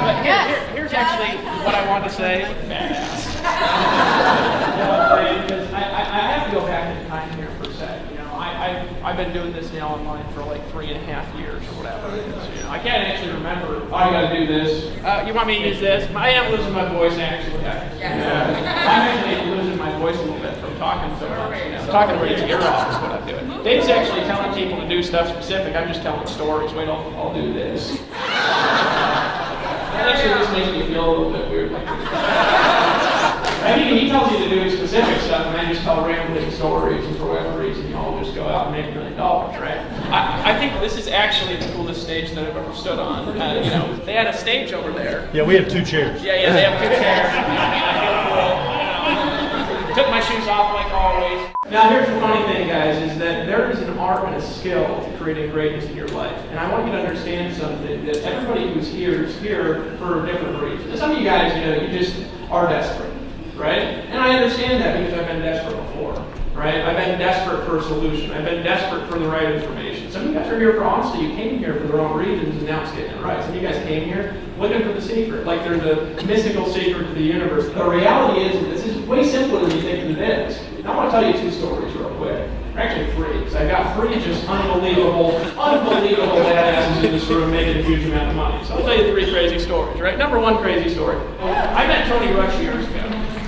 But here's actually what I want to say. Because I have to go back in time here for a sec. You know, I've been doing this now online for like 3.5 years or whatever it is. You know, I can't actually remember. Oh, you got to do this. You want me to use this? I am losing my voice actually. I'm actually losing my voice a little bit from talking so much. You know, talking right to ear off is what I'm doing. Dave's actually telling people to do stuff specific. I'm just telling stories. Wait, I'll do this. That actually just makes me feel a little bit weird. I mean, he tells you to do specific stuff, and I just tell rambling stories, and for whatever reason, you all just go out and make $1 million, right? I think this is actually the coolest stage that I've ever stood on. You know, they had a stage over there. Yeah, we have 2 chairs. Yeah, they have 2 chairs. I feel cool. Took my shoes off like always. Now here's the funny thing, guys, is that there is an art and a skill to creating greatness in your life. And I want you to understand something, that everybody who's here is here for a different reason. And some of you guys, you know, you just are desperate, right? And I understand that because I've been desperate before, right? I've been desperate for a solution. I've been desperate for the right information. Some of you guys are here for honesty. You came here for the wrong reasons, and now it's getting it right. Some of you guys came here looking for the secret, like there's a mystical secret to the universe. The reality is that this is way simpler than you think it is. And I want to tell you 2 stories real quick. Actually 3, because I got 3 just unbelievable badasses in this room making a huge amount of money. So I'll tell you 3 crazy stories, right? Number 1 crazy story. I met Tony Rush years ago,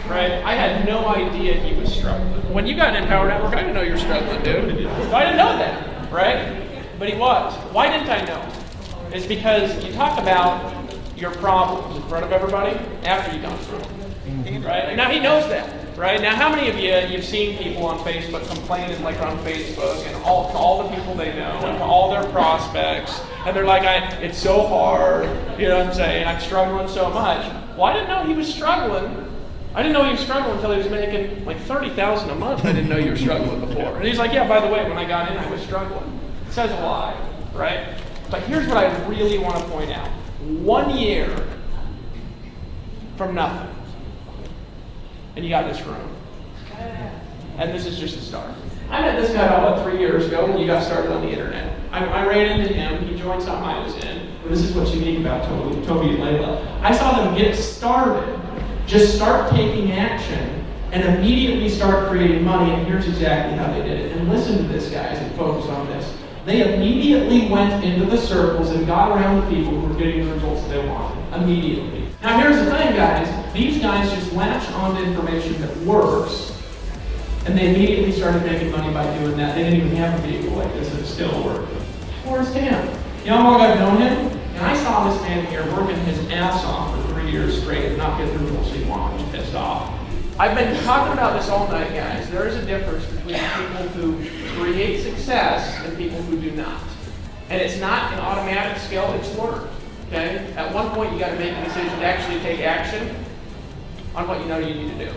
right? I had no idea he was struggling. When you got in Power Network, I didn't know you were struggling, dude. I didn't know that, right? But he was. Why didn't I know? It's because you talk about your problems in front of everybody after you've gone through them, right? Now he knows that. Right? Now, how many of you've seen people on Facebook complaining like on Facebook and to all the people they know and to all their prospects, and they're like, it's so hard, you know what I'm saying, I'm struggling so much. Well, I didn't know he was struggling. I didn't know he was struggling until he was making like $30,000 a month. I didn't know you were struggling before. And he's like, yeah, by the way, when I got in, I was struggling. It says a lot, right? But here's what I really want to point out. 1 year from nothing, and you this room. And this is just the start. I met this guy about 3 years ago when you got started on the internet. I ran into him, he joined something I was in. But this is what's unique about Toby and Layla. I saw them get started, just start taking action, and immediately start creating money, and here's exactly how they did it. And listen to this, guys, and focus on this. They immediately went into the circles and got around the people who were getting the results they wanted. Immediately. Now here's the thing, guys. These guys just latch onto information that works, and they immediately started making money by doing that. They didn't even have a vehicle like this that still worked. Where's Tim? You know how long I've known him? And I saw this man here working his ass off for 3 years straight and not get the results he wanted. He's pissed off. I've been talking about this all night, guys. There is a difference between people who create success and people who do not. And it's not an automatic skill, it's learned. Okay? At one point, you got to make a decision to actually take action on what you know you need to do.